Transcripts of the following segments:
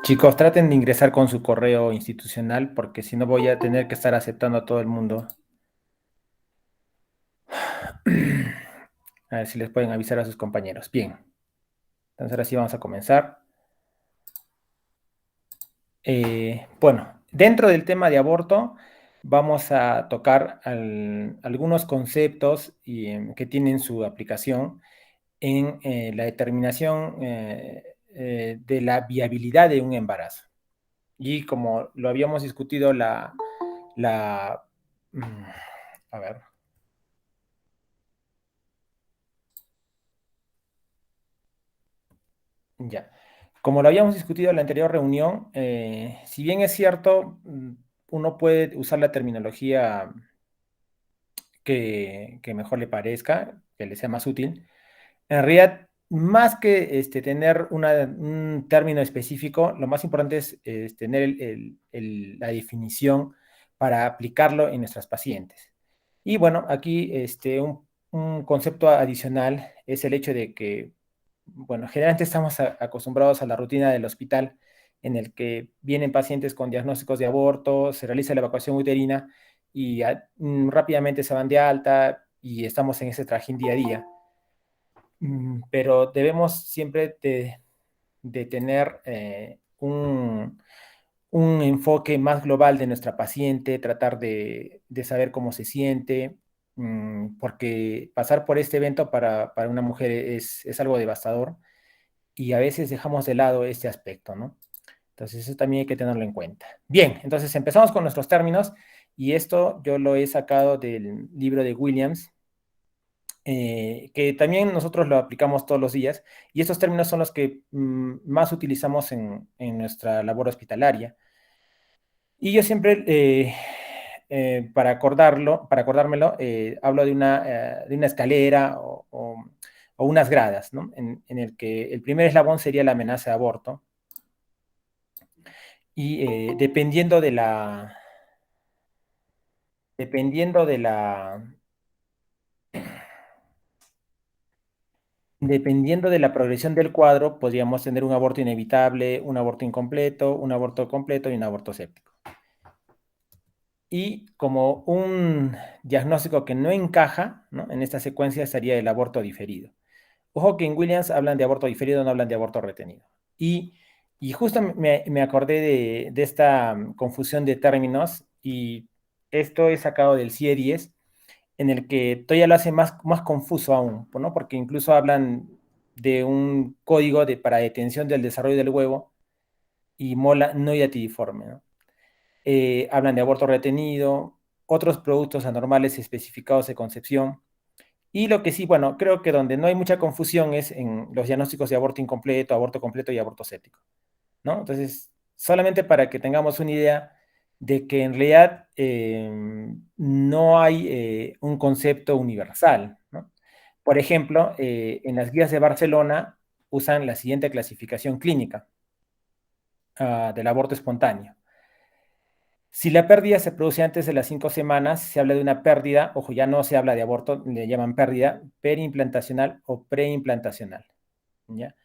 Chicos, traten de ingresar con su correo institucional porque si no voy a tener que estar aceptando a todo el mundo. A ver si les pueden avisar a sus compañeros. Bien, entonces ahora sí vamos a comenzar. Bueno, dentro del tema de aborto vamos a tocar algunos conceptos que tienen su aplicación en la determinación de la viabilidad de un embarazo. Y como lo habíamos discutido la mm, a ver. Ya. Como lo habíamos discutido en la anterior reunión, si bien es cierto, uno puede usar la terminología que mejor le parezca, que le sea más útil, en realidad, más que tener un término específico, lo más importante es tener la definición para aplicarlo en nuestras pacientes. Y bueno, aquí un concepto adicional es el hecho de que, bueno, generalmente estamos acostumbrados a la rutina del hospital en el que vienen pacientes con diagnósticos de aborto, se realiza la evacuación uterina y rápidamente se van de alta y estamos en ese trajín día a día. Pero debemos siempre de tener un enfoque más global de nuestra paciente, tratar de saber cómo se siente, porque pasar por este evento para una mujer es algo devastador y a veces dejamos de lado este aspecto, ¿no? Entonces eso también hay que tenerlo en cuenta. Bien, entonces empezamos con nuestros términos y esto yo lo he sacado del libro de Williams, que también nosotros lo aplicamos todos los días, y estos términos son los que más utilizamos en nuestra labor hospitalaria. Y yo siempre, para acordármelo, hablo de una escalera o unas gradas, ¿no? En el que el primer eslabón sería la amenaza de aborto, y dependiendo de la Dependiendo de la progresión del cuadro, podríamos tener un aborto inevitable, un aborto incompleto, un aborto completo y un aborto séptico. Y como un diagnóstico que no encaja, ¿no?, en esta secuencia estaría el aborto diferido. Ojo que en Williams hablan de aborto diferido, no hablan de aborto retenido. Y justo me acordé de esta confusión de términos, y esto es sacado del CIE-10, en el que todavía lo hace más confuso aún, ¿no? Porque incluso hablan de un código para detención del desarrollo del huevo y mola no idatidiforme, ¿no? Hablan de aborto retenido, otros productos anormales especificados de concepción. Y lo que sí, bueno, creo que donde no hay mucha confusión es en los diagnósticos de aborto completo y aborto séptico, ¿no? Entonces, solamente para que tengamos una idea de que en realidad no hay un concepto universal, ¿no? Por ejemplo, en las guías de Barcelona usan la siguiente clasificación clínica del aborto espontáneo. Si la pérdida se produce antes de las 5 semanas, se habla de una pérdida, ojo, ya no se habla de aborto, le llaman pérdida periimplantacional o preimplantacional, ¿ya?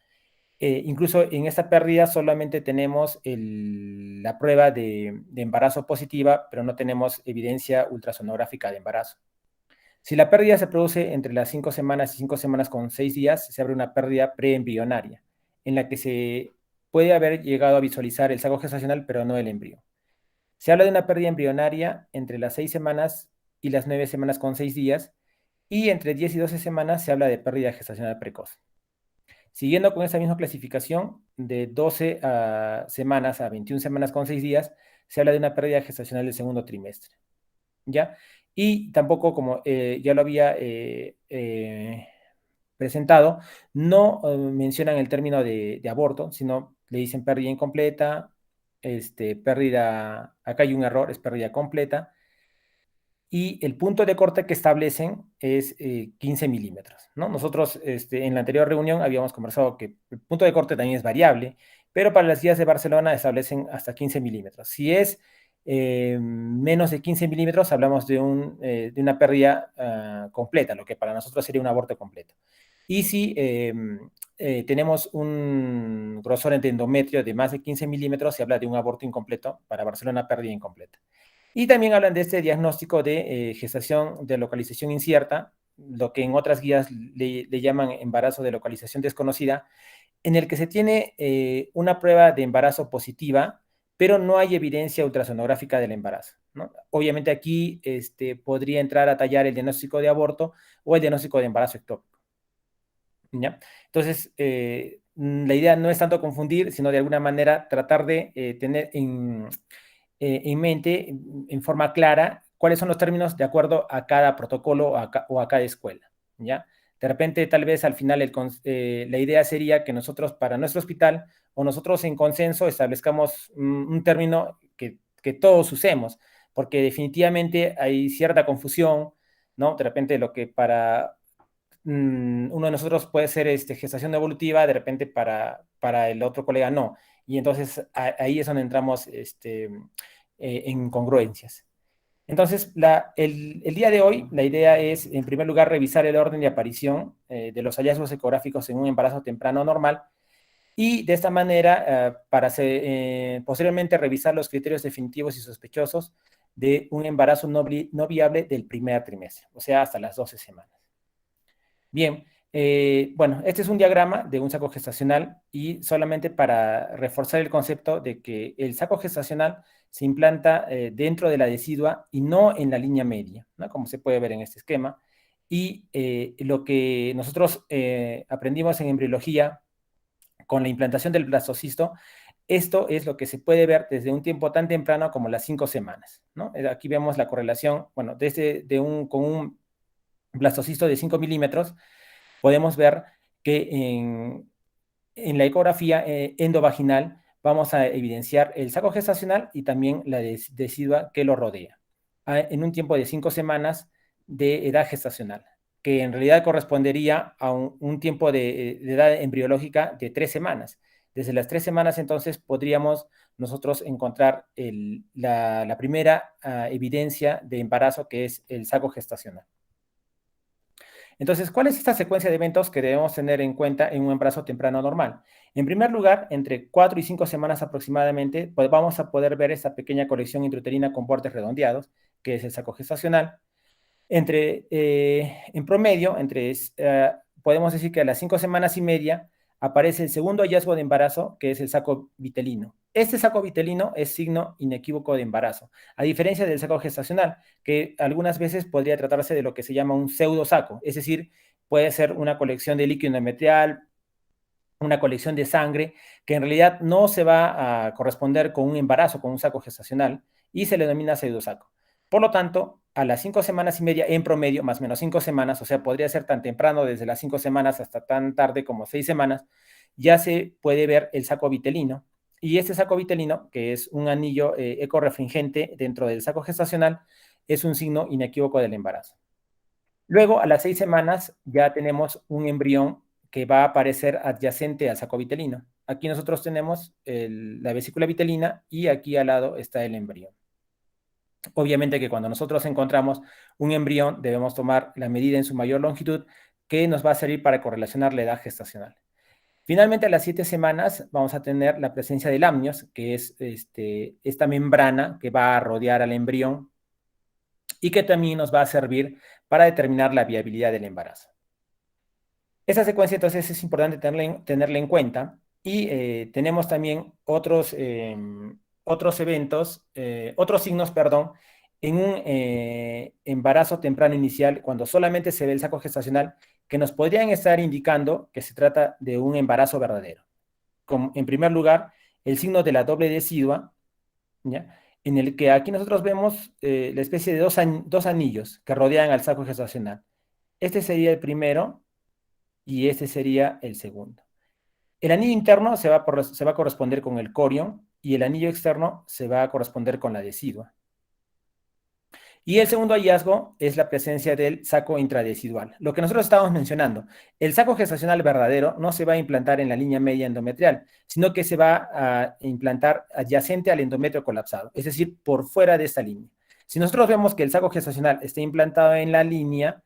Incluso en esta pérdida solamente tenemos la prueba de embarazo positiva, pero no tenemos evidencia ultrasonográfica de embarazo. Si la pérdida se produce entre las 5 semanas y 5 semanas con 6 días, se abre una pérdida preembrionaria, en la que se puede haber llegado a visualizar el saco gestacional, pero no el embrión. Se habla de una pérdida embrionaria entre las 6 semanas y las 9 semanas con 6 días, y entre 10 y 12 semanas se habla de pérdida gestacional precoz. Siguiendo con esa misma clasificación, de 12 semanas a 21 semanas con 6 días, se habla de una pérdida gestacional del segundo trimestre, ¿ya? Y tampoco, como ya lo había presentado, no mencionan el término de aborto, sino le dicen pérdida incompleta, pérdida, acá hay un error, es pérdida completa, y el punto de corte que establecen es 15 milímetros, ¿no? Nosotros en la anterior reunión habíamos conversado que el punto de corte también es variable, pero para las guías de Barcelona establecen hasta 15 milímetros. Si es menos de 15 milímetros, hablamos de una pérdida completa, lo que para nosotros sería un aborto completo. Y si tenemos un grosor de endometrio de más de 15 milímetros, se habla de un aborto incompleto, para Barcelona pérdida incompleta. Y también hablan de este diagnóstico de gestación de localización incierta, lo que en otras guías le llaman embarazo de localización desconocida, en el que se tiene una prueba de embarazo positiva, pero no hay evidencia ultrasonográfica del embarazo, ¿no? Obviamente aquí podría entrar a tallar el diagnóstico de aborto o el diagnóstico de embarazo ectópico, ¿ya? Entonces, la idea no es tanto confundir, sino de alguna manera tratar de tener en mente, en forma clara, cuáles son los términos de acuerdo a cada protocolo o a cada escuela, ¿ya? De repente, tal vez al final la idea sería que nosotros para nuestro hospital o nosotros en consenso establezcamos un término que todos usemos, porque definitivamente hay cierta confusión, ¿no? De repente lo que para uno de nosotros puede ser gestación evolutiva, de repente para el otro colega no. Y entonces ahí es donde entramos en congruencias. Entonces, el día de hoy, la idea es, en primer lugar, revisar el orden de aparición de los hallazgos ecográficos en un embarazo temprano normal y de esta manera, posteriormente, revisar los criterios definitivos y sospechosos de un embarazo no viable del primer trimestre, o sea, hasta las 12 semanas. Bien, bueno, este es un diagrama de un saco gestacional y solamente para reforzar el concepto de que el saco gestacional se implanta dentro de la decidua y no en la línea media, ¿no? Como se puede ver en este esquema. Y lo que nosotros aprendimos en embriología con la implantación del blastocisto, esto es lo que se puede ver desde un tiempo tan temprano como las 5 semanas, ¿no? Aquí vemos la correlación, bueno, con un blastocisto de 5 milímetros, podemos ver que en la ecografía endovaginal vamos a evidenciar el saco gestacional y también la decidua que lo rodea, en un tiempo de 5 semanas de edad gestacional, que en realidad correspondería a un tiempo de edad embriológica de 3 semanas. Desde las 3 semanas entonces podríamos nosotros encontrar la primera evidencia de embarazo, que es el saco gestacional. Entonces, ¿cuál es esta secuencia de eventos que debemos tener en cuenta en un embarazo temprano normal? En primer lugar, entre 4 y 5 semanas aproximadamente, pues vamos a poder ver esta pequeña colección intrauterina con bordes redondeados, que es el saco gestacional. En promedio, podemos decir que a las 5 semanas y media aparece el segundo hallazgo de embarazo, que es el saco vitelino. Este saco vitelino es signo inequívoco de embarazo, a diferencia del saco gestacional, que algunas veces podría tratarse de lo que se llama un pseudosaco, es decir, puede ser una colección de líquido endometrial, una colección de sangre, que en realidad no se va a corresponder con un embarazo, con un saco gestacional, y se le denomina pseudosaco. Por lo tanto, a las 5 semanas y media en promedio, más o menos 5 semanas, o sea, podría ser tan temprano desde las 5 semanas hasta tan tarde como 6 semanas, ya se puede ver el saco vitelino. Y este saco vitelino, que es un anillo ecorefringente dentro del saco gestacional, es un signo inequívoco del embarazo. Luego, a las 6 semanas, ya tenemos un embrión que va a aparecer adyacente al saco vitelino. Aquí nosotros tenemos la vesícula vitelina y aquí al lado está el embrión. Obviamente que cuando nosotros encontramos un embrión debemos tomar la medida en su mayor longitud, que nos va a servir para correlacionar la edad gestacional. Finalmente, a las 7 semanas vamos a tener la presencia del amnios, que es esta membrana que va a rodear al embrión y que también nos va a servir para determinar la viabilidad del embarazo. Esa secuencia entonces es importante tenerla en cuenta y tenemos también otros eventos, otros signos, perdón, en un embarazo temprano inicial, cuando solamente se ve el saco gestacional, que nos podrían estar indicando que se trata de un embarazo verdadero. Como, en primer lugar, el signo de la doble decidua, ¿ya? En el que aquí nosotros vemos la especie de dos anillos que rodean al saco gestacional. Este sería el primero y este sería el segundo. El anillo interno se va a corresponder con el corion y el anillo externo se va a corresponder con la decidua. Y el segundo hallazgo es la presencia del saco intradecidual. Lo que nosotros estábamos mencionando, el saco gestacional verdadero no se va a implantar en la línea media endometrial, sino que se va a implantar adyacente al endometrio colapsado, es decir, por fuera de esta línea. Si nosotros vemos que el saco gestacional está implantado en la línea,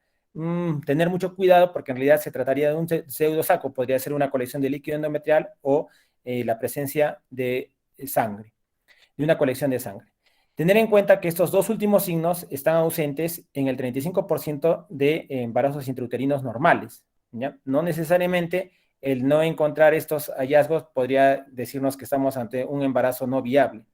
tener mucho cuidado porque en realidad se trataría de un pseudosaco, podría ser una colección de líquido endometrial o la presencia de sangre, de una colección de sangre. Tener en cuenta que estos dos últimos signos están ausentes en el 35% de embarazos intrauterinos normales, ¿ya? No necesariamente el no encontrar estos hallazgos podría decirnos que estamos ante un embarazo no viable.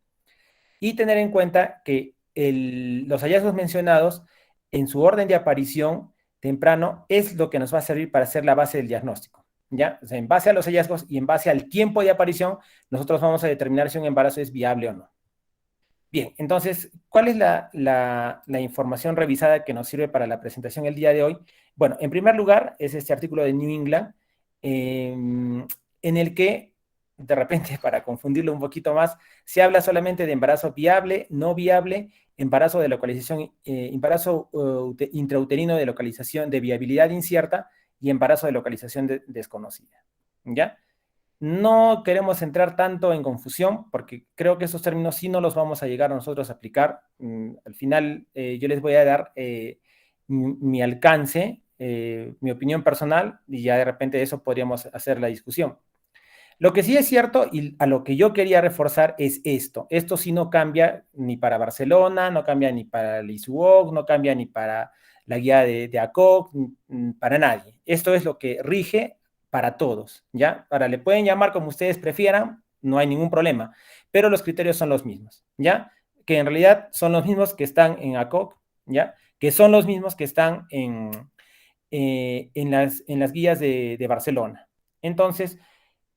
Y tener en cuenta que los hallazgos mencionados en su orden de aparición temprano es lo que nos va a servir para hacer la base del diagnóstico. ¿Ya? O sea, en base a los hallazgos y en base al tiempo de aparición, nosotros vamos a determinar si un embarazo es viable o no. Bien, entonces, ¿cuál es la información revisada que nos sirve para la presentación el día de hoy? Bueno, en primer lugar, es este artículo de New England, en el que, de repente, para confundirlo un poquito más, se habla solamente de embarazo viable, no viable, embarazo de localización, embarazo intrauterino de localización de viabilidad incierta y embarazo de localización desconocida. ¿Ya? No queremos entrar tanto en confusión porque creo que esos términos sí no los vamos a llegar a nosotros a aplicar. Al final yo les voy a dar mi alcance, mi opinión personal y ya de repente de eso podríamos hacer la discusión. Lo que sí es cierto y a lo que yo quería reforzar es esto. Esto sí no cambia ni para Barcelona, no cambia ni para el ISUOC, no cambia ni para la guía de ACOC, para nadie. Esto es lo que rige para todos, ¿ya? Ahora, le pueden llamar como ustedes prefieran, no hay ningún problema, pero los criterios son los mismos, ¿ya? Que en realidad son los mismos que están en ACOC, ¿ya? Que son los mismos que están en las guías de Barcelona. Entonces,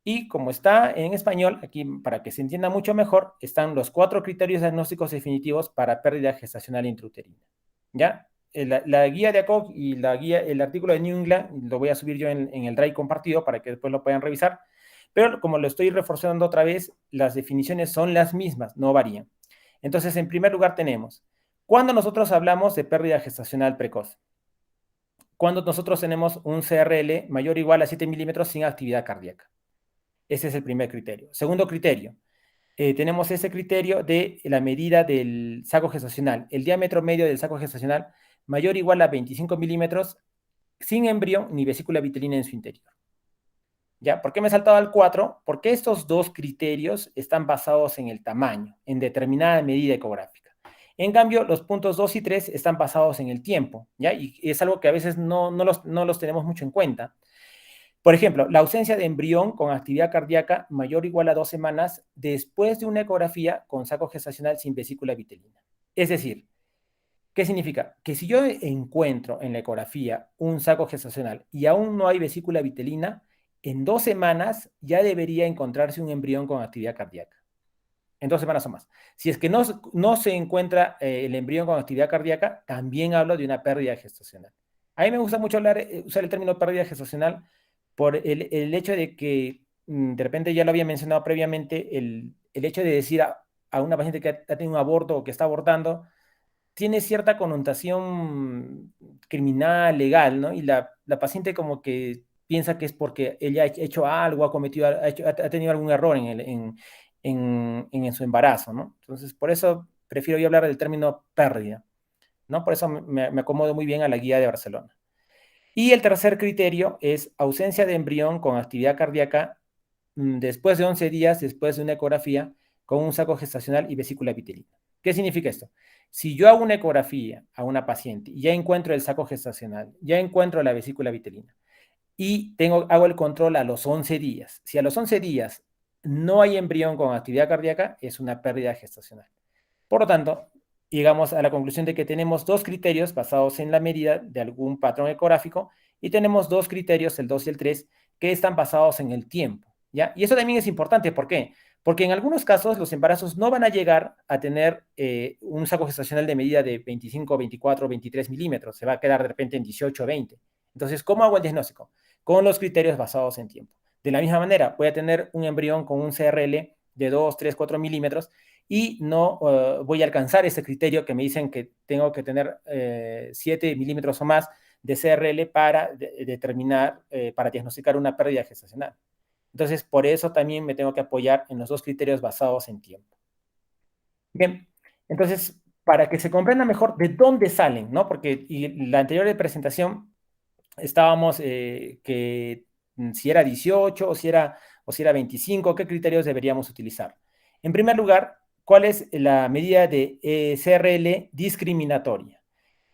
y como está en español, aquí para que se entienda mucho mejor, están los 4 criterios diagnósticos definitivos para pérdida gestacional intrauterina. ¿Ya? La guía de ACOG y el artículo de New England lo voy a subir yo en el Drive compartido para que después lo puedan revisar. Pero como lo estoy reforzando otra vez, las definiciones son las mismas, no varían. Entonces, en primer lugar tenemos, cuando nosotros hablamos de pérdida gestacional precoz, cuando nosotros tenemos un CRL mayor o igual a 7 milímetros sin actividad cardíaca. Ese es el primer criterio. Segundo criterio, tenemos ese criterio de la medida del saco gestacional, el diámetro medio del saco gestacional mayor o igual a 25 milímetros sin embrión ni vesícula vitelina en su interior. ¿Ya? ¿Por qué me he saltado al 4? Porque estos dos criterios están basados en el tamaño, en determinada medida ecográfica. En cambio, los puntos 2 y 3 están basados en el tiempo, ¿ya? Y es algo que a veces no los tenemos mucho en cuenta. Por ejemplo, la ausencia de embrión con actividad cardíaca mayor o igual a 2 semanas después de una ecografía con saco gestacional sin vesícula vitelina. Es decir, ¿qué significa? Que si yo encuentro en la ecografía un saco gestacional y aún no hay vesícula vitelina, en 2 semanas ya debería encontrarse un embrión con actividad cardíaca. En 2 semanas o más. Si es que no se encuentra el embrión con actividad cardíaca, también hablo de una pérdida gestacional. A mí me gusta mucho usar el término pérdida gestacional por el hecho de que, de repente ya lo había mencionado previamente, el hecho de decir a una paciente que ha tenido un aborto o que está abortando, tiene cierta connotación criminal, legal, ¿no? Y la paciente como que piensa que es porque ella ha hecho algo, ha cometido, ha tenido algún error en su embarazo, ¿no? Entonces, por eso prefiero yo hablar del término pérdida, ¿no? Por eso me acomodo muy bien a la guía de Barcelona. Y el tercer criterio es ausencia de embrión con actividad cardíaca después de 11 días, después de una ecografía, con un saco gestacional y vesícula vitelina. ¿Qué significa esto? Si yo hago una ecografía a una paciente y ya encuentro el saco gestacional, ya encuentro la vesícula vitelina y hago el control a los 11 días, si a los 11 días no hay embrión con actividad cardíaca, es una pérdida gestacional. Por lo tanto, llegamos a la conclusión de que tenemos dos criterios basados en la medida de algún patrón ecográfico y tenemos dos criterios, el 2 y el 3, que están basados en el tiempo, ¿ya? Y eso también es importante, ¿por qué? Porque en algunos casos los embarazos no van a llegar a tener un saco gestacional de medida de 25, 24, 23 milímetros, se va a quedar de repente en 18 o 20. Entonces, ¿cómo hago el diagnóstico? Con los criterios basados en tiempo. De la misma manera, voy a tener un embrión con un CRL de 2, 3, 4 milímetros y no voy a alcanzar ese criterio que me dicen que tengo que tener 7 milímetros o más de CRL para determinar, para diagnosticar una pérdida gestacional. Entonces, por eso también me tengo que apoyar en los dos criterios basados en tiempo. Bien, entonces, para que se comprenda mejor de dónde salen, ¿no? Porque y la anterior presentación estábamos que si era 18 o si era 25, ¿qué criterios deberíamos utilizar? En primer lugar, ¿cuál es la medida de CRL discriminatoria?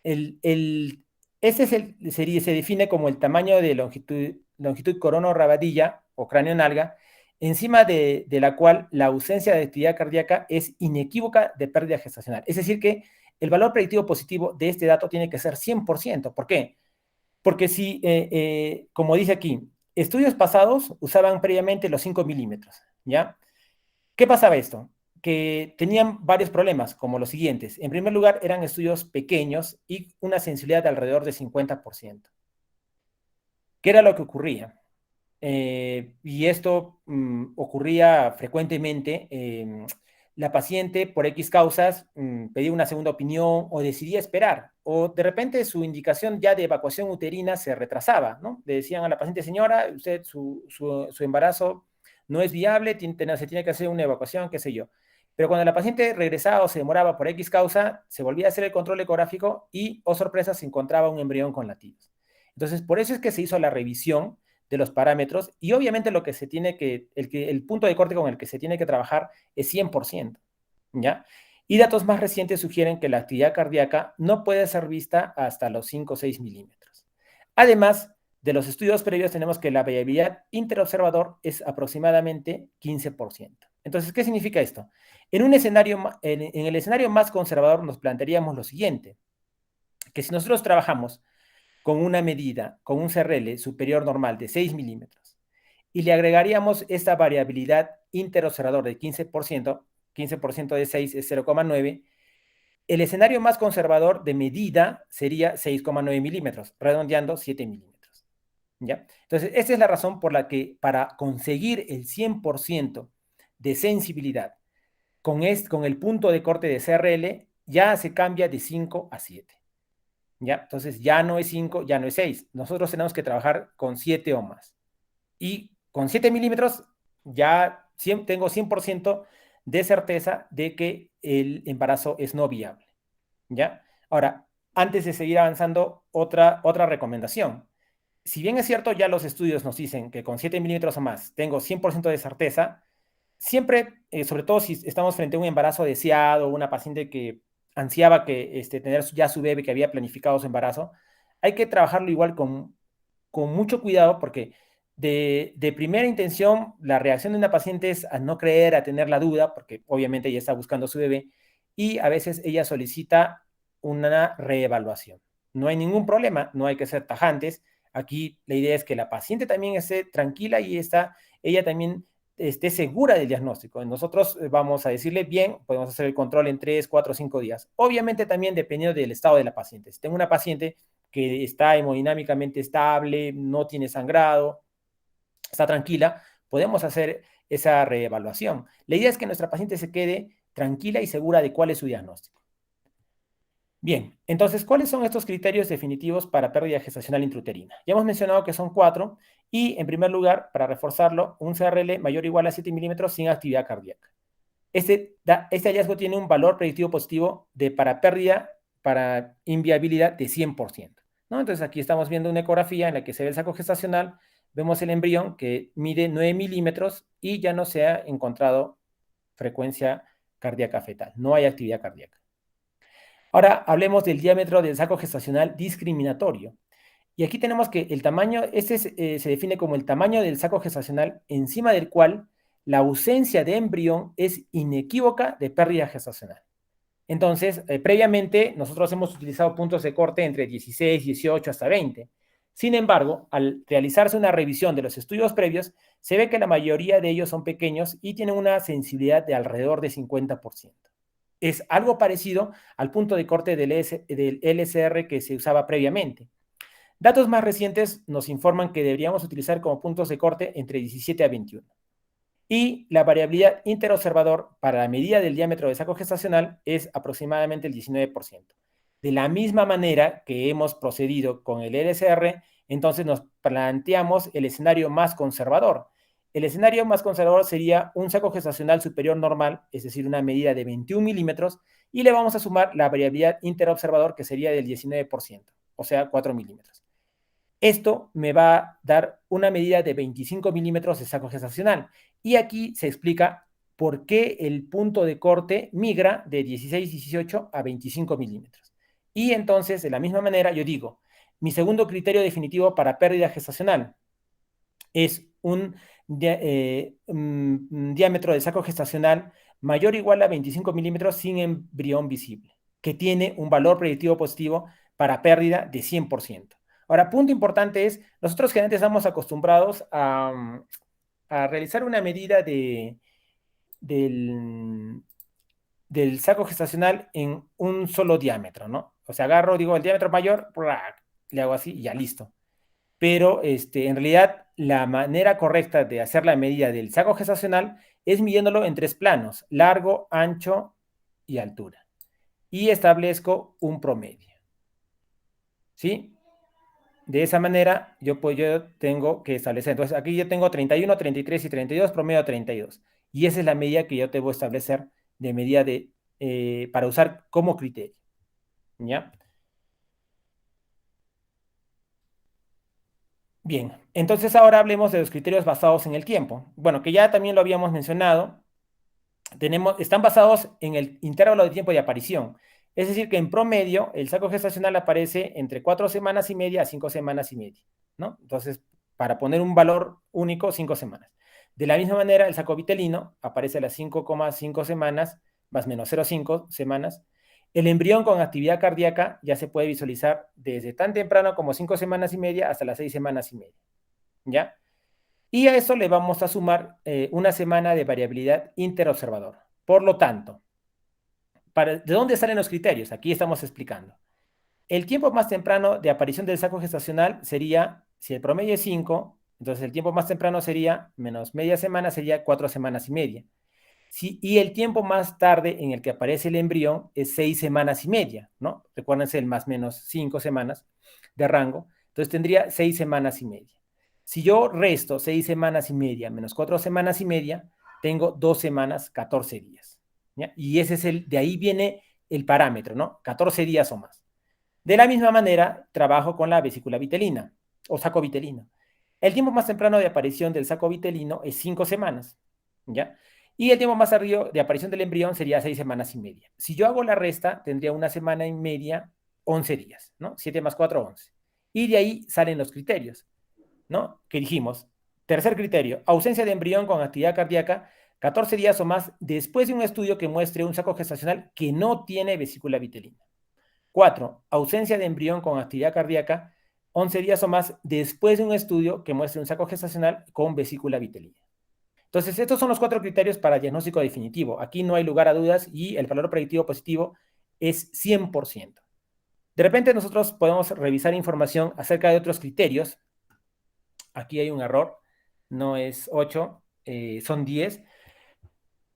El, el, este se define como el tamaño de longitud corono-rabadilla o cráneo-nalga, encima de la cual la ausencia de actividad cardíaca es inequívoca de pérdida gestacional. Es decir, que el valor predictivo positivo de este dato tiene que ser 100%. ¿Por qué? Porque si, como dice aquí, estudios pasados usaban previamente los 5 milímetros, ¿ya? ¿Qué pasaba esto? Que tenían varios problemas, como los siguientes. En primer lugar, eran estudios pequeños y una sensibilidad de alrededor de 50%. ¿Qué era lo que ocurría? Y esto ocurría frecuentemente. La paciente, por X causas, pedía una segunda opinión o decidía esperar, o de repente su indicación ya de evacuación uterina se retrasaba, ¿no? Le decían a la paciente, señora, usted su embarazo no es viable, se tiene que hacer una evacuación, qué sé yo. Pero cuando la paciente regresaba o se demoraba por X causa, se volvía a hacer el control ecográfico y, oh sorpresa, se encontraba un embrión con latidos. Entonces, por eso es que se hizo la revisión de los parámetros y obviamente lo que se tiene el punto de corte con el que se tiene que trabajar es 100%, ¿ya? Y datos más recientes sugieren que la actividad cardíaca no puede ser vista hasta los 5 o 6 milímetros. Además, de los estudios previos tenemos que la variabilidad interobservador es aproximadamente 15%. Entonces, ¿qué significa esto? En el escenario más conservador nos plantearíamos lo siguiente, que si nosotros trabajamos con una medida, con un CRL superior normal de 6 milímetros, y le agregaríamos esta variabilidad interobservador de 15%, 15% de 6 es 0,9, el escenario más conservador de medida sería 6,9 milímetros, redondeando 7 milímetros. ¿Ya? Entonces, esta es la razón por la que para conseguir el 100% de sensibilidad con el punto de corte de CRL, ya se cambia de 5 a 7. ¿Ya? Entonces ya no es 5, ya no es 6. Nosotros tenemos que trabajar con 7 o más. Y con 7 milímetros ya tengo 100% de certeza de que el embarazo es no viable. ¿Ya? Ahora, antes de seguir avanzando, otra recomendación. Si bien es cierto, ya los estudios nos dicen que con 7 milímetros o más tengo 100% de certeza, siempre, sobre todo si estamos frente a un embarazo deseado, una paciente que ansiaba que tener ya su bebé, que había planificado su embarazo, hay que trabajarlo igual con mucho cuidado porque de primera intención la reacción de una paciente es a no creer, a tener la duda, porque obviamente ella está buscando a su bebé y a veces ella solicita una reevaluación. No hay ningún problema, no hay que ser tajantes. Aquí la idea es que la paciente también esté tranquila y ella también esté segura del diagnóstico. Nosotros vamos a decirle, bien, podemos hacer el control en 3, 4, 5 días. Obviamente también dependiendo del estado de la paciente. Si tengo una paciente que está hemodinámicamente estable, no tiene sangrado, está tranquila, podemos hacer esa reevaluación. La idea es que nuestra paciente se quede tranquila y segura de cuál es su diagnóstico. Bien, entonces, ¿cuáles son estos criterios definitivos para pérdida gestacional intrauterina? Ya hemos mencionado que son 4 y, en primer lugar, para reforzarlo, un CRL mayor o igual a 7 milímetros sin actividad cardíaca. Este hallazgo tiene un valor predictivo positivo para inviabilidad de 100%, ¿no? Entonces, aquí estamos viendo una ecografía en la que se ve el saco gestacional, vemos el embrión que mide 9 milímetros y ya no se ha encontrado frecuencia cardíaca fetal, no hay actividad cardíaca. Ahora hablemos del diámetro del saco gestacional discriminatorio. Y aquí tenemos que el tamaño, se define como el tamaño del saco gestacional encima del cual la ausencia de embrión es inequívoca de pérdida gestacional. Entonces, previamente nosotros hemos utilizado puntos de corte entre 16, 18 hasta 20. Sin embargo, al realizarse una revisión de los estudios previos, se ve que la mayoría de ellos son pequeños y tienen una sensibilidad de alrededor de 50%. Es algo parecido al punto de corte del LSR que se usaba previamente. Datos más recientes nos informan que deberíamos utilizar como puntos de corte entre 17 a 21. Y la variabilidad interobservador para la medida del diámetro del saco gestacional es aproximadamente el 19%. De la misma manera que hemos procedido con el LSR, entonces nos planteamos el escenario más conservador. El escenario más conservador sería un saco gestacional superior normal, es decir, una medida de 21 milímetros, y le vamos a sumar la variabilidad interobservador que sería del 19%, o sea, 4 milímetros. Esto me va a dar una medida de 25 milímetros de saco gestacional. Y aquí se explica por qué el punto de corte migra de 16-18 a 25 milímetros. Y entonces, de la misma manera, yo digo, mi segundo criterio definitivo para pérdida gestacional es un diámetro de saco gestacional mayor o igual a 25 milímetros sin embrión visible, que tiene un valor predictivo positivo para pérdida de 100%. Ahora, punto importante es, nosotros generalmente estamos acostumbrados a realizar una medida del, del saco gestacional en un solo diámetro, ¿no? O sea, agarro, digo, el diámetro mayor, le hago así y ya listo. Pero en realidad la manera correcta de hacer la medida del saco gestacional es midiéndolo en tres planos, largo, ancho y altura. Y establezco un promedio, ¿sí? De esa manera yo tengo que establecer. Entonces aquí yo tengo 31, 33 y 32, promedio 32. Y esa es la medida que yo debo establecer de medida para usar como criterio, ¿ya? Bien, entonces ahora hablemos de los criterios basados en el tiempo. Bueno, que ya también lo habíamos mencionado, están basados en el intervalo de tiempo de aparición. Es decir, que en promedio el saco gestacional aparece entre 4 semanas y media a 5 semanas y media, ¿no? Entonces, para poner un valor único, 5 semanas. De la misma manera, el saco vitelino aparece a las 5,5 semanas, más o menos 0,5 semanas. El embrión con actividad cardíaca ya se puede visualizar desde tan temprano como 5 semanas y media hasta las 6 semanas y media, ¿ya? Y a eso le vamos a sumar una semana de variabilidad interobservador. Por lo tanto, ¿de dónde salen los criterios? Aquí estamos explicando. El tiempo más temprano de aparición del saco gestacional sería, si el promedio es 5, entonces el tiempo más temprano sería menos media semana, sería 4 semanas y media. Y el tiempo más tarde en el que aparece el embrión es 6 semanas y media, ¿no? Recuérdense el más menos 5 semanas de rango. Entonces tendría 6 semanas y media. Si yo resto 6 semanas y media menos 4 semanas y media, tengo 2 semanas, 14 días. ¿Ya? Y ese es de ahí viene el parámetro, ¿no? 14 días o más. De la misma manera, trabajo con la vesícula vitelina o saco vitelino. El tiempo más temprano de aparición del saco vitelino es 5 semanas, ¿ya? Y el tiempo más tardío de aparición del embrión sería 6 semanas y media. Si yo hago la resta, tendría 1 semana y media, 11 días, ¿no? 7 más 4, 11. Y de ahí salen los criterios, ¿no? Que dijimos. Tercer criterio, ausencia de embrión con actividad cardíaca 14 días o más después de un estudio que muestre un saco gestacional que no tiene vesícula vitelina. 4. Ausencia de embrión con actividad cardíaca 11 días o más después de un estudio que muestre un saco gestacional con vesícula vitelina. Entonces, estos son los 4 criterios para diagnóstico definitivo. Aquí no hay lugar a dudas y el valor predictivo positivo es 100%. De repente nosotros podemos revisar información acerca de otros criterios. Aquí hay un error, no es 8, son 10.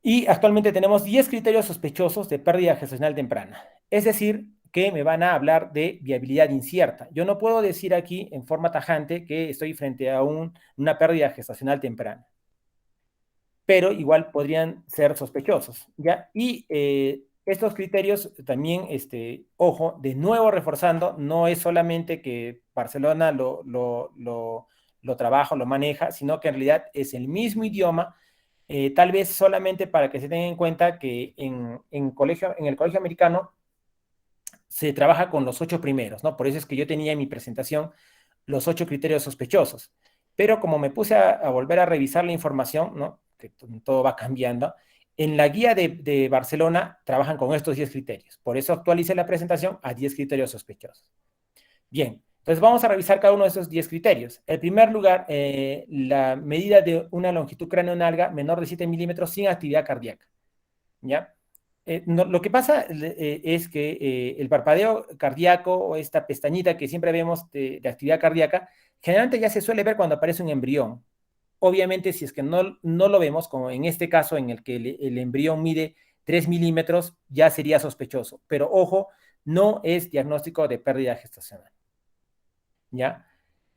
Y actualmente tenemos 10 criterios sospechosos de pérdida gestacional temprana. Es decir, que me van a hablar de viabilidad incierta. Yo no puedo decir aquí en forma tajante que estoy frente a una pérdida gestacional temprana, pero igual podrían ser sospechosos, ¿ya? Y estos criterios también, ojo, de nuevo reforzando, no es solamente que Barcelona lo trabaja, lo maneja, sino que en realidad es el mismo idioma, tal vez solamente para que se tenga en cuenta que en el colegio americano se trabaja con los 8 primeros, ¿no? Por eso es que yo tenía en mi presentación los 8 criterios sospechosos. Pero como me puse a volver a revisar la información, ¿no? Que todo va cambiando, en la guía de Barcelona trabajan con estos 10 criterios. Por eso actualicé la presentación a 10 criterios sospechosos. Bien, entonces vamos a revisar cada uno de esos 10 criterios. En primer lugar, la medida de una longitud cráneo-nalga menor de 7 milímetros sin actividad cardíaca. ¿Ya? Lo que pasa es que el parpadeo cardíaco o esta pestañita que siempre vemos de actividad cardíaca, generalmente ya se suele ver cuando aparece un embrión. Obviamente, si es que no lo vemos, como en este caso en el que el embrión mide 3 milímetros, ya sería sospechoso. Pero ojo, no es diagnóstico de pérdida gestacional. ¿Ya?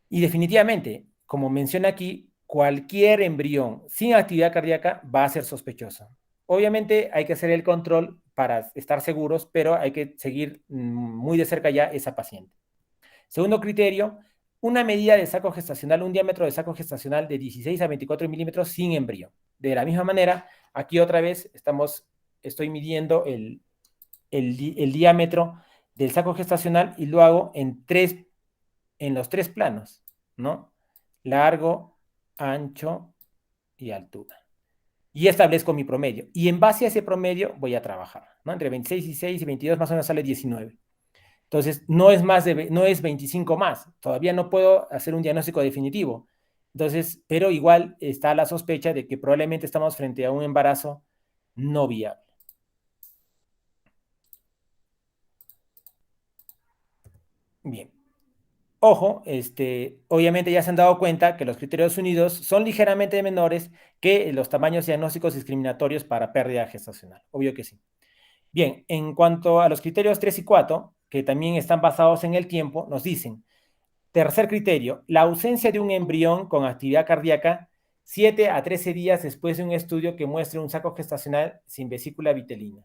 Y definitivamente, como menciona aquí, cualquier embrión sin actividad cardíaca va a ser sospechoso. Obviamente hay que hacer el control para estar seguros, pero hay que seguir muy de cerca ya esa paciente. Segundo criterio, una medida de saco gestacional, un diámetro de saco gestacional de 16 a 24 milímetros sin embrión. De la misma manera, aquí otra vez estoy midiendo el diámetro del saco gestacional y lo hago en los tres planos, ¿no? Largo, ancho y altura. Y establezco mi promedio. Y en base a ese promedio voy a trabajar, ¿no? Entre 26 y 6 y 22 más o menos sale 19. Entonces, no es 25 más. Todavía no puedo hacer un diagnóstico definitivo. Entonces, pero igual está la sospecha de que probablemente estamos frente a un embarazo no viable. Bien. Ojo, obviamente ya se han dado cuenta que los criterios unidos son ligeramente menores que los tamaños diagnósticos discriminatorios para pérdida gestacional. Obvio que sí. Bien, en cuanto a los criterios 3 y 4, que también están basados en el tiempo, nos dicen, tercer criterio, la ausencia de un embrión con actividad cardíaca 7 a 13 días después de un estudio que muestre un saco gestacional sin vesícula vitelina.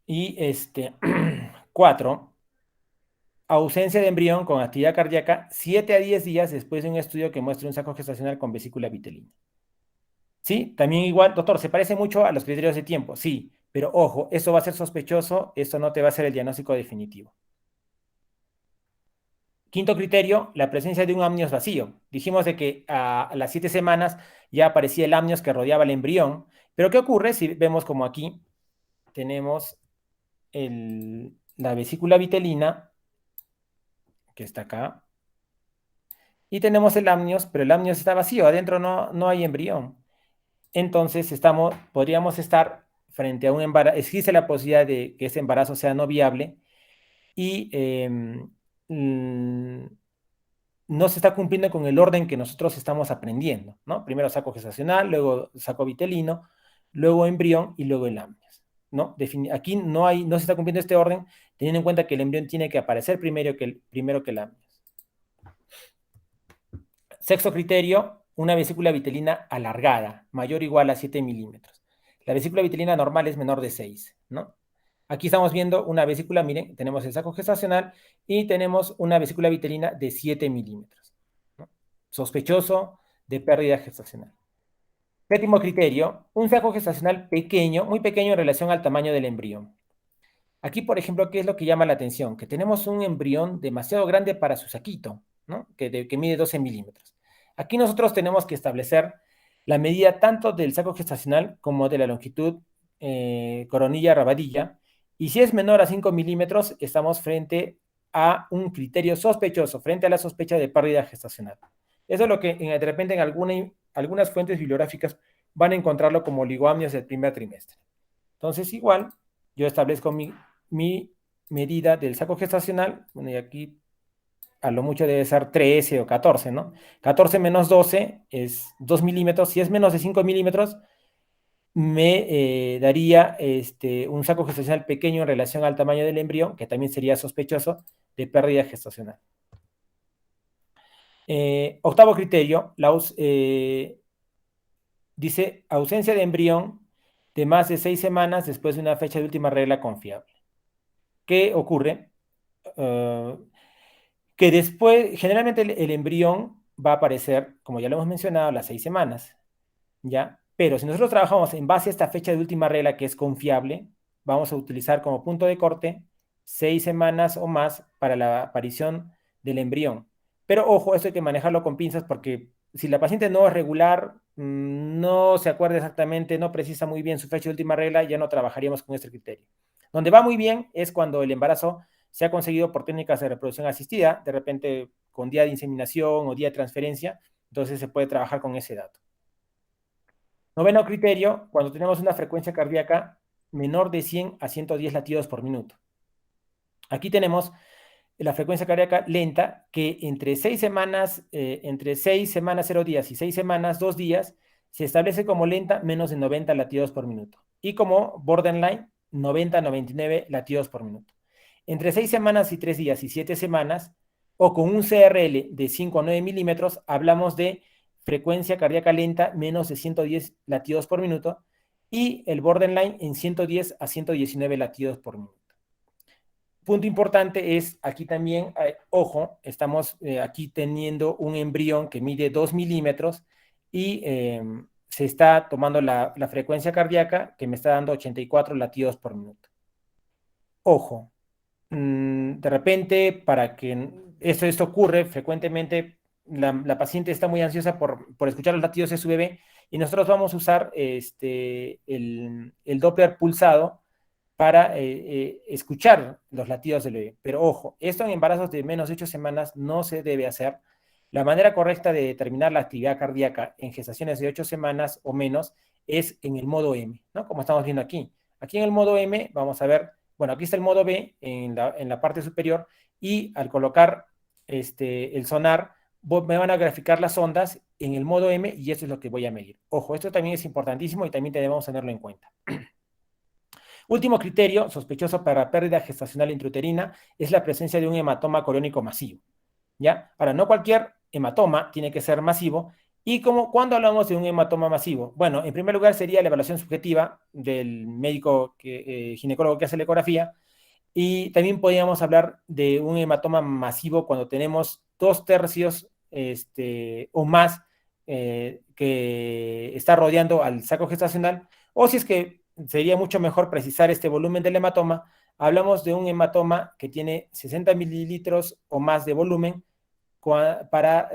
Y 4, ausencia de embrión con actividad cardíaca 7 a 10 días después de un estudio que muestre un saco gestacional con vesícula vitelina. Sí, también igual, doctor, se parece mucho a los criterios de tiempo, sí, pero ojo, esto va a ser sospechoso, esto no te va a ser el diagnóstico definitivo. Quinto criterio, la presencia de un amnios vacío. Dijimos de que a las 7 semanas ya aparecía el amnios que rodeaba el embrión, pero ¿qué ocurre si vemos como aquí tenemos la vesícula vitelina, que está acá, y tenemos el amnios, pero el amnios está vacío, adentro no hay embrión. Entonces podríamos estar frente a un embarazo, existe la posibilidad de que ese embarazo sea no viable y no se está cumpliendo con el orden que nosotros estamos aprendiendo, ¿no? Primero saco gestacional, luego saco vitelino, luego embrión y luego el amnios, ¿no? Aquí no se está cumpliendo este orden, teniendo en cuenta que el embrión tiene que aparecer primero que el amnios. Sexto criterio, una vesícula vitelina alargada, mayor o igual a 7 milímetros. La vesícula vitelina normal es menor de 6, ¿no? Aquí estamos viendo una vesícula, miren, tenemos el saco gestacional y tenemos una vesícula vitelina de 7 milímetros, ¿no? Sospechoso de pérdida gestacional. Séptimo criterio, un saco gestacional pequeño, muy pequeño en relación al tamaño del embrión. Aquí, por ejemplo, ¿qué es lo que llama la atención? Que tenemos un embrión demasiado grande para su saquito, ¿no? Que mide 12 milímetros. Aquí nosotros tenemos que establecer la medida tanto del saco gestacional como de la longitud coronilla-rabadilla. Y si es menor a 5 milímetros, estamos frente a un criterio sospechoso, frente a la sospecha de pérdida gestacional. Eso es lo que de repente en algunas fuentes bibliográficas van a encontrarlo como oligoamnios del primer trimestre. Entonces, igual, yo establezco mi medida del saco gestacional, bueno, y aquí a lo mucho debe ser 13 o 14, ¿no? 14 menos 12 es 2 milímetros. Si es menos de 5 milímetros, me daría un saco gestacional pequeño en relación al tamaño del embrión, que también sería sospechoso de pérdida gestacional. Octavo criterio, dice ausencia de embrión de más de 6 semanas después de una fecha de última regla confiable. ¿Qué ocurre? Que después, generalmente el embrión va a aparecer, como ya lo hemos mencionado, a las 6 semanas, ¿ya? Pero si nosotros trabajamos en base a esta fecha de última regla que es confiable, vamos a utilizar como punto de corte 6 semanas o más para la aparición del embrión. Pero ojo, esto hay que manejarlo con pinzas porque si la paciente no es regular, no se acuerda exactamente, no precisa muy bien su fecha de última regla, ya no trabajaríamos con este criterio. Donde va muy bien es cuando el embarazo se ha conseguido por técnicas de reproducción asistida, de repente con día de inseminación o día de transferencia, entonces se puede trabajar con ese dato. Noveno criterio, cuando tenemos una frecuencia cardíaca menor de 100 a 110 latidos por minuto. Aquí tenemos la frecuencia cardíaca lenta, que entre 6 semanas, 0 días y 6 semanas, 2 días, se establece como lenta menos de 90 latidos por minuto. Y como borderline, 90 a 99 latidos por minuto. Entre 6 semanas y 3 días y 7 semanas, o con un CRL de 5 a 9 milímetros, hablamos de frecuencia cardíaca lenta menos de 110 latidos por minuto y el borderline en 110 a 119 latidos por minuto. punto importante es aquí también, ojo, estamos aquí teniendo un embrión que mide 2 milímetros y se está tomando la frecuencia cardíaca que me está dando 84 latidos por minuto. Ojo, de repente, para que esto ocurre frecuentemente, la paciente está muy ansiosa por escuchar los latidos de su bebé y nosotros vamos a usar el Doppler pulsado para escuchar los latidos del bebé. Pero ojo, esto en embarazos de menos de 8 semanas no se debe hacer. La manera correcta de determinar la actividad cardíaca en gestaciones de 8 semanas o menos es en el modo M, ¿no? Como estamos viendo aquí. Aquí en el modo M vamos a ver, bueno, aquí está el modo B en la parte superior y al colocar el sonar, me van a graficar las ondas en el modo M y eso es lo que voy a medir. Ojo, esto también es importantísimo y también debemos tenerlo en cuenta. Último criterio sospechoso para pérdida gestacional intrauterina es la presencia de un hematoma coriónico masivo. ¿Ya? Ahora, no cualquier hematoma tiene que ser masivo. ¿Y cuándo hablamos de un hematoma masivo? Bueno, en primer lugar sería la evaluación subjetiva del médico ginecólogo que hace la ecografía. Y también podríamos hablar de un hematoma masivo cuando tenemos 2/3 o más que está rodeando al saco gestacional. O si es que sería mucho mejor precisar este volumen del hematoma, hablamos de un hematoma que tiene 60 mililitros o más de volumen para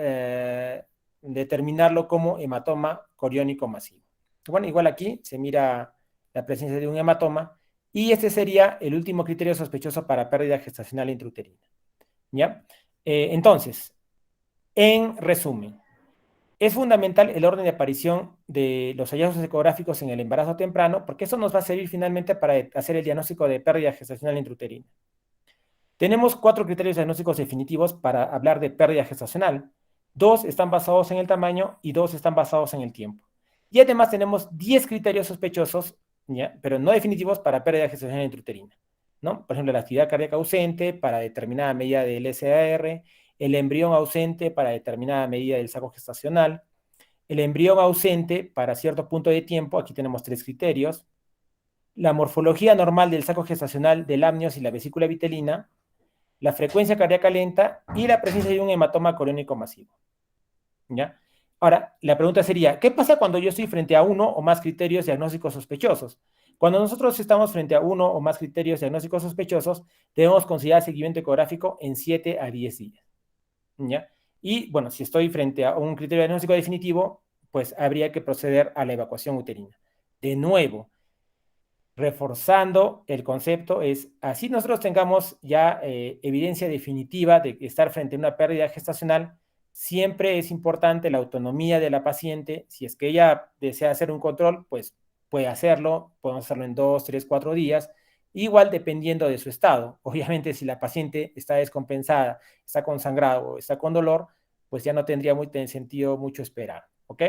determinarlo como hematoma coriónico masivo. Bueno, igual aquí se mira la presencia de un hematoma y este sería el último criterio sospechoso para pérdida gestacional intrauterina. ¿Ya? Entonces, en resumen, es fundamental el orden de aparición de los hallazgos ecográficos en el embarazo temprano porque eso nos va a servir finalmente para hacer el diagnóstico de pérdida gestacional intrauterina. Tenemos 4 criterios diagnósticos definitivos para hablar de pérdida gestacional. 2 están basados en el tamaño y 2 están basados en el tiempo. Y además tenemos 10 criterios sospechosos, ¿ya? Pero no definitivos para pérdida gestacional intrauterina, ¿no? Por ejemplo, la actividad cardíaca ausente para determinada medida del SAR, el embrión ausente para determinada medida del saco gestacional, el embrión ausente para cierto punto de tiempo, aquí tenemos 3 criterios, la morfología normal del saco gestacional del amnios y la vesícula vitelina, la frecuencia cardíaca lenta y la presencia de un hematoma coriónico masivo. ¿Ya? Ahora, la pregunta sería, ¿qué pasa cuando yo estoy frente a uno o más criterios diagnósticos sospechosos? Cuando nosotros estamos frente a uno o más criterios diagnósticos sospechosos, debemos considerar seguimiento ecográfico en 7 a 10 días. ¿Ya? Y bueno, si estoy frente a un criterio diagnóstico definitivo, pues habría que proceder a la evacuación uterina. De nuevo, reforzando el concepto, es así nosotros tengamos ya evidencia definitiva de estar frente a una pérdida gestacional, siempre es importante la autonomía de la paciente. Si es que ella desea hacer un control, pues puede hacerlo, podemos hacerlo en 2, 3, 4 días, igual dependiendo de su estado. Obviamente, si la paciente está descompensada, está con sangrado, está con dolor, pues ya no tendría sentido mucho esperar, ¿ok?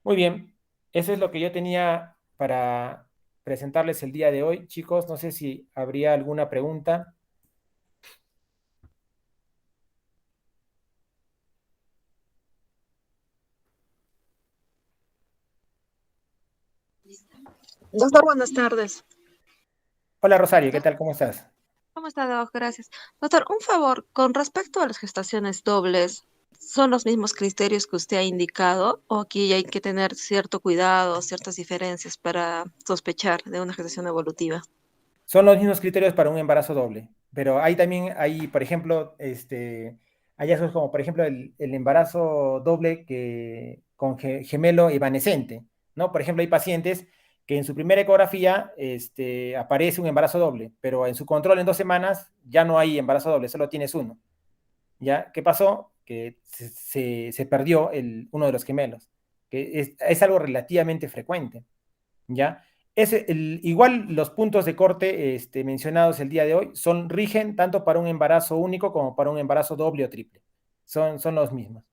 Muy bien, eso es lo que yo tenía para presentarles el día de hoy. Chicos, no sé si habría alguna pregunta. Doctor, buenas tardes. Hola Rosario, ¿qué Doctor, tal? ¿Cómo estás? ¿cómo está, Doc? Gracias. Doctor, un favor, con respecto a las gestaciones dobles, ¿son los mismos criterios que usted ha indicado o aquí hay que tener cierto cuidado, ciertas diferencias para sospechar de una gestación evolutiva? Son los mismos criterios para un embarazo doble, pero hay también, por ejemplo, hallazgos como, por ejemplo, el embarazo doble con gemelo evanescente, ¿no? Por ejemplo, hay pacientes que en su primera ecografía aparece un embarazo doble, pero en su control en 2 semanas ya no hay embarazo doble, solo tienes uno. ¿Ya? ¿Qué pasó? Que se perdió uno de los gemelos, que es algo relativamente frecuente, ¿ya? Igual los puntos de corte mencionados el día de hoy rigen tanto para un embarazo único como para un embarazo doble o triple. Son los mismos.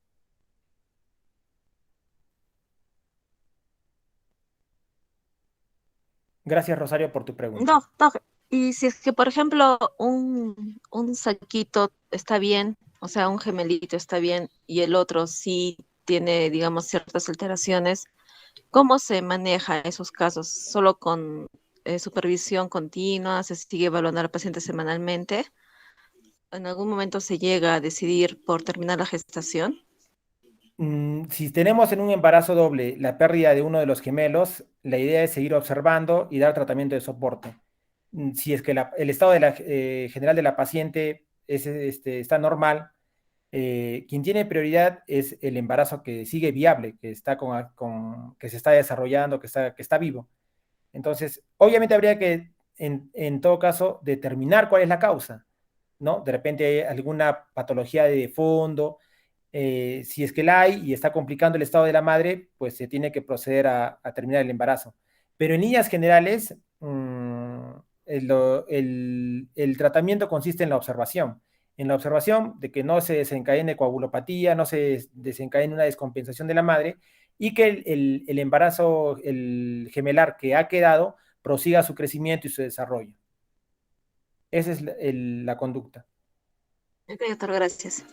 Gracias, Rosario, por tu pregunta. No, no. Y si es que, por ejemplo, un saquito está bien, o sea, un gemelito está bien y el otro sí tiene, digamos, ciertas alteraciones. ¿Cómo se maneja esos casos? ¿Solo con supervisión continua, se sigue evaluando al paciente semanalmente. ¿En algún momento se llega a decidir por terminar la gestación? Si tenemos en un embarazo doble la pérdida de uno de los gemelos, la idea es seguir observando y dar tratamiento de soporte. Si es que el estado general de la paciente está normal, quien tiene prioridad es el embarazo que sigue viable, que está que se está desarrollando, que está vivo. Entonces, obviamente habría que, en todo caso, determinar cuál es la causa, ¿no? De repente hay alguna patología de fondo. Si es que la hay y está complicando el estado de la madre, pues se tiene que proceder a terminar el embarazo. Pero en líneas generales, el tratamiento consiste en la observación de que no se desencadene coagulopatía, no se desencadene una descompensación de la madre y que el embarazo, el gemelar que ha quedado, prosiga su crecimiento y su desarrollo. Esa es la conducta. Ok, doctor, gracias.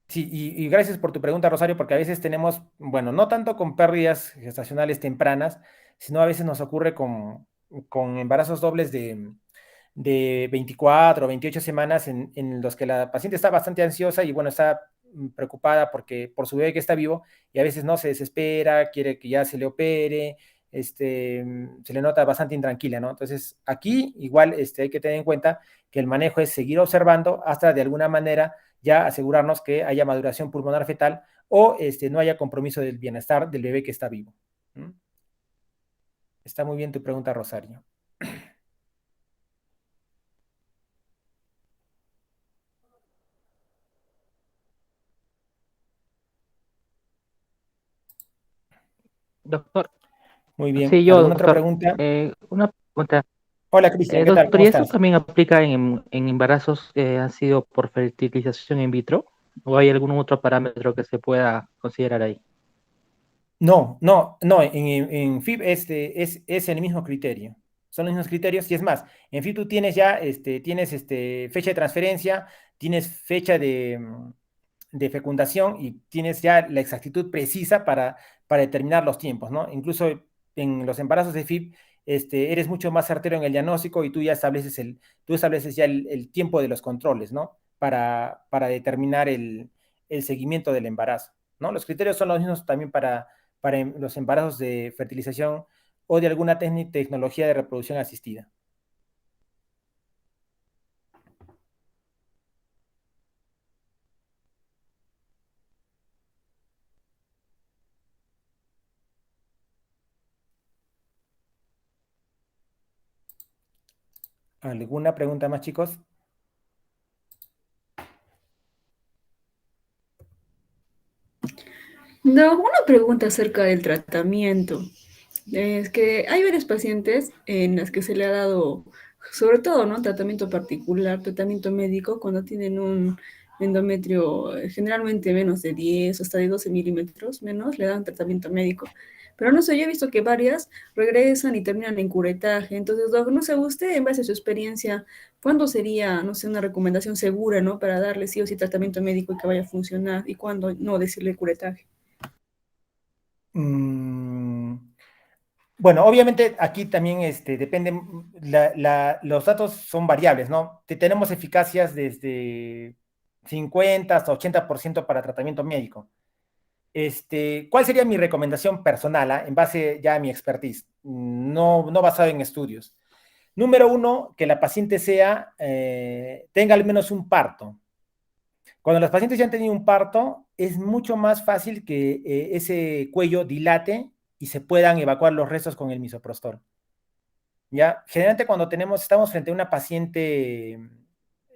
Sí, y gracias por tu pregunta, Rosario, porque a veces tenemos, bueno, no tanto con pérdidas gestacionales tempranas, sino a veces nos ocurre con embarazos dobles de 24 o 28 semanas en los que la paciente está bastante ansiosa y, bueno, está preocupada por su bebé que está vivo y a veces no se desespera, quiere que ya se le opere, se le nota bastante intranquila, ¿no? Entonces, aquí igual hay que tener en cuenta que el manejo es seguir observando hasta de alguna manera ya asegurarnos que haya maduración pulmonar fetal o no haya compromiso del bienestar del bebé que está vivo. ¿Mm? Está muy bien tu pregunta, Rosario. Doctor, Muy bien. sí, yo, ¿Alguna otra doctor. pregunta? Una pregunta. Hola, Cristian, ¿qué tal? Doctor, ¿Cómo ¿y eso estás? también aplica en embarazos que han sido por fertilización in vitro? ¿O hay algún otro parámetro que se pueda considerar ahí? No, no, no, en FIB es el mismo criterio. Son los mismos criterios y es más, en FIB tú tienes ya, tienes fecha de transferencia, tienes fecha de fecundación y tienes ya la exactitud precisa para determinar los tiempos, ¿no? Incluso en los embarazos de FIB, eres mucho más certero en el diagnóstico y tú estableces ya el tiempo de los controles, ¿no? Para determinar el seguimiento del embarazo, ¿no? Los criterios son los mismos también para los embarazos de fertilización o de alguna tecnología de reproducción asistida. ¿Alguna pregunta más, chicos? No, una pregunta acerca del tratamiento. Es que hay varios pacientes en las que se le ha dado, sobre todo, ¿no? Tratamiento particular, tratamiento médico, cuando tienen un endometrio generalmente menos de 10 hasta de 12 milímetros menos, le dan tratamiento médico. Pero no sé, yo he visto que varias regresan y terminan en curetaje. Entonces, Doc, no sé, usted, en base a su experiencia, ¿cuándo sería, no sé, una recomendación segura, ¿no? Para darle sí o sí tratamiento médico y que vaya a funcionar y cuándo no decirle curetaje? Mm, bueno, obviamente aquí también depende, los datos son variables, ¿no? Tenemos eficacias desde 50 hasta 80% para tratamiento médico. ¿Cuál sería mi recomendación personal, en base ya a mi expertise? No basado en estudios. Número uno, que la paciente tenga al menos un parto. Cuando los pacientes ya han tenido un parto, es mucho más fácil que ese cuello dilate y se puedan evacuar los restos con el misoprostol. ¿Ya? Generalmente cuando estamos frente a una paciente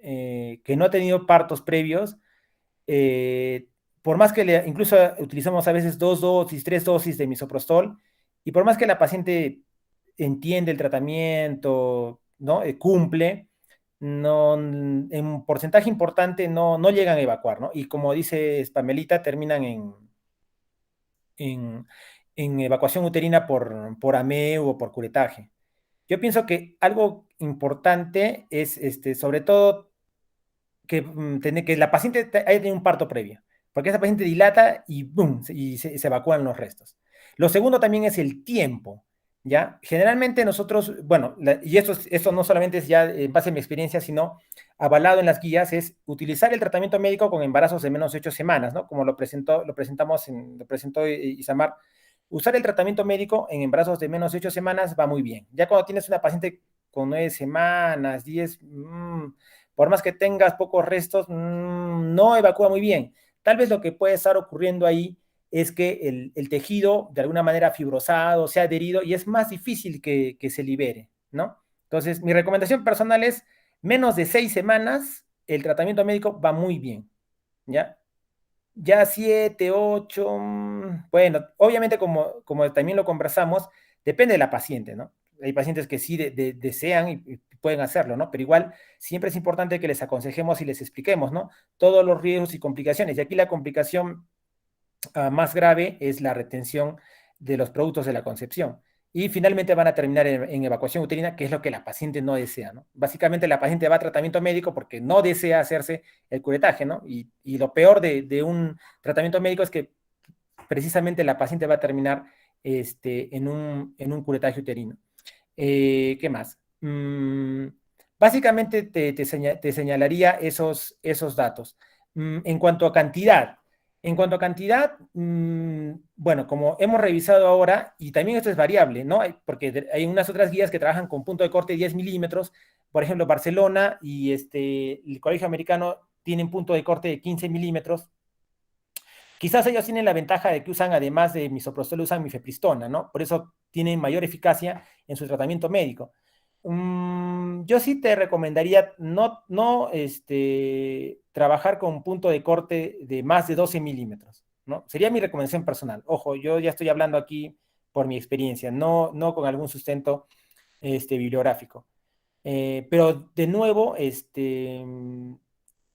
que no ha tenido partos previos, eh, por más que incluso utilizamos a veces 2 dosis, 3 dosis de misoprostol, y por más que la paciente entiende el tratamiento, ¿no? Cumple, no, en un porcentaje importante no llegan a evacuar, ¿no? Y como dice Pamelita, terminan en, en evacuación uterina por AMEU o por curetaje. Yo pienso que algo importante es, sobre todo, que la paciente haya tenido un parto previo, porque esa paciente dilata y ¡boom! Y se evacúan los restos. Lo segundo también es el tiempo. ¿ya? Generalmente nosotros, bueno, y esto no solamente es ya en base a mi experiencia, sino avalado en las guías, es utilizar el tratamiento médico con embarazos de menos de 8 semanas, ¿no? Como lo presentó Isamar. Usar el tratamiento médico en embarazos de menos de 8 semanas va muy bien. Ya cuando tienes una paciente con 9 semanas, 10, por más que tengas pocos restos, no evacúa muy bien. Tal vez lo que puede estar ocurriendo ahí es que el tejido de alguna manera fibrosado, se ha adherido y es más difícil que se libere, ¿no? Entonces, mi recomendación personal es menos de 6 semanas, el tratamiento médico va muy bien, ¿ya? Ya 7, 8, bueno, obviamente como también lo conversamos, depende de la paciente, ¿no? Hay pacientes que sí desean y pueden hacerlo, ¿no? Pero igual siempre es importante que les aconsejemos y les expliquemos, ¿no? Todos los riesgos y complicaciones. Y aquí la complicación más grave es la retención de los productos de la concepción. Y finalmente van a terminar en evacuación uterina, que es lo que la paciente no desea, ¿no? Básicamente la paciente va a tratamiento médico porque no desea hacerse el curetaje, ¿no? Y lo peor de un tratamiento médico es que precisamente la paciente va a terminar en un curetaje uterino. ¿Qué más? Básicamente te señalaría esos datos. En cuanto a cantidad, bueno, como hemos revisado ahora, y también esto es variable, ¿no? Porque hay unas otras guías que trabajan con punto de corte 10 milímetros, por ejemplo, Barcelona y el Colegio Americano tienen punto de corte de 15 milímetros. Quizás ellos tienen la ventaja de que usan, además de misoprostol, usan mifepristona, ¿no? Por eso tienen mayor eficacia en su tratamiento médico. Yo sí te recomendaría no trabajar con un punto de corte de más de 12 milímetros, ¿no? Sería mi recomendación personal. Ojo, yo ya estoy hablando aquí por mi experiencia, no con algún sustento bibliográfico. Pero de nuevo,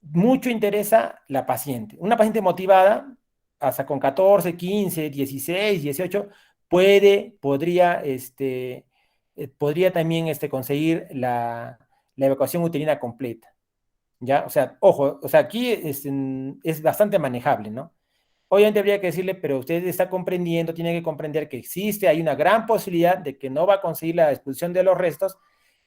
mucho interesa la paciente. Una paciente motivada, hasta con 14, 15, 16, 18, podría también conseguir la evacuación uterina completa. ¿Ya? O sea, ojo, o sea, aquí es bastante manejable, ¿no? Obviamente habría que decirle, pero usted está comprendiendo, tiene que comprender que hay una gran posibilidad de que no va a conseguir la expulsión de los restos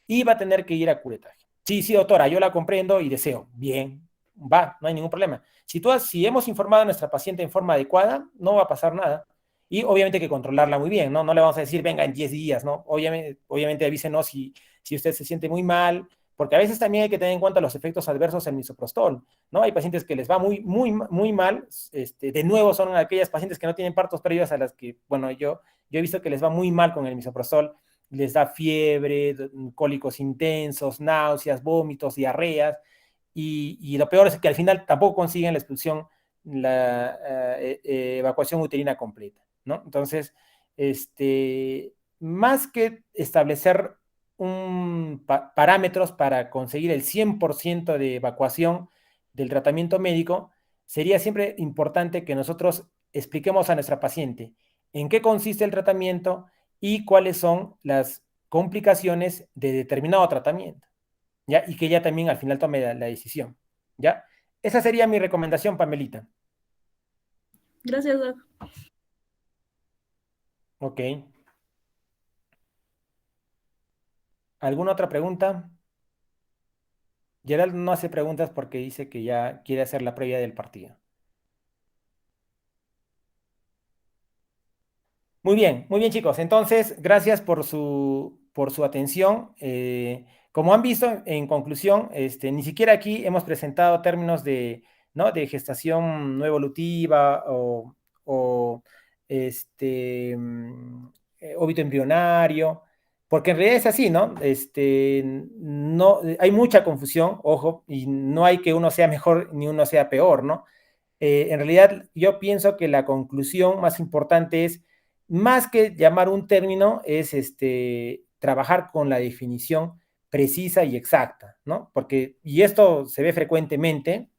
y va a tener que ir a curetaje. Sí, sí, doctora, yo la comprendo y deseo. Bien, va, no hay ningún problema. Si hemos informado a nuestra paciente en forma adecuada, no va a pasar nada. Y obviamente hay que controlarla muy bien, ¿no? No le vamos a decir, venga, en 10 días, ¿no? Obviamente avísenos si usted se siente muy mal, porque a veces también hay que tener en cuenta los efectos adversos del misoprostol, ¿no? Hay pacientes que les va muy, muy, muy mal. De nuevo, son aquellas pacientes que no tienen partos previos a las que, bueno, yo he visto que les va muy mal con el misoprostol, les da fiebre, cólicos intensos, náuseas, vómitos, diarreas, y lo peor es que al final tampoco consiguen la expulsión, la evacuación uterina completa, ¿no? Entonces, más que establecer parámetros para conseguir el 100% de evacuación del tratamiento médico, sería siempre importante que nosotros expliquemos a nuestra paciente en qué consiste el tratamiento y cuáles son las complicaciones de determinado tratamiento, ¿ya? Y que ella también al final tome la decisión, ¿ya? Esa sería mi recomendación, Pamelita. Gracias, Doc. Ok. ¿Alguna otra pregunta? Gerald no hace preguntas porque dice que ya quiere hacer la previa del partido. Muy bien, chicos. Entonces, gracias por su atención. Como han visto, en conclusión, ni siquiera aquí hemos presentado términos ¿no? de gestación no evolutiva o óbito embrionario, porque en realidad es así, ¿no? No, hay mucha confusión, ojo, y no hay que uno sea mejor ni uno sea peor, ¿no? En realidad, yo pienso que la conclusión más importante es, más que llamar un término, es trabajar con la definición precisa y exacta, ¿no? Porque, y esto se ve frecuentemente,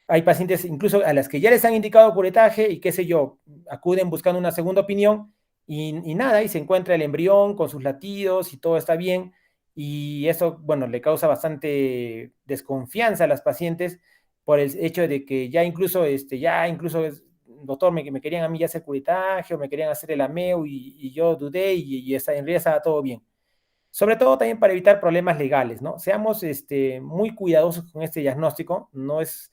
hay pacientes incluso a las que ya les han indicado curetaje y qué sé yo, acuden buscando una segunda opinión y nada, y se encuentra el embrión con sus latidos y todo está bien, y eso, bueno, le causa bastante desconfianza a las pacientes por el hecho de que ya incluso doctor, me querían a mí ya hacer curitaje o me querían hacer el AMEO y yo dudé y en realidad estaba todo bien. Sobre todo también para evitar problemas legales, ¿no? Seamos muy cuidadosos con este diagnóstico. No es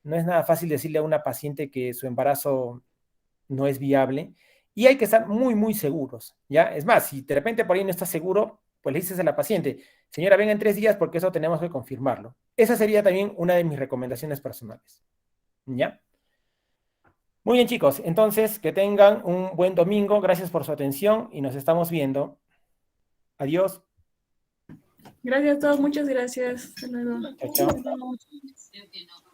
nada fácil decirle a una paciente que su embarazo no es viable y hay que estar muy, muy seguros, ¿ya? Es más, si de repente por ahí no estás seguro, pues le dices a la paciente, señora, venga en 3 días porque eso tenemos que confirmarlo. Esa sería también una de mis recomendaciones personales, ¿ya? Muy bien, chicos. Entonces, que tengan un buen domingo. Gracias por su atención y nos estamos viendo. Adiós. Gracias a todos, muchas gracias. Hasta luego. Chao, chao.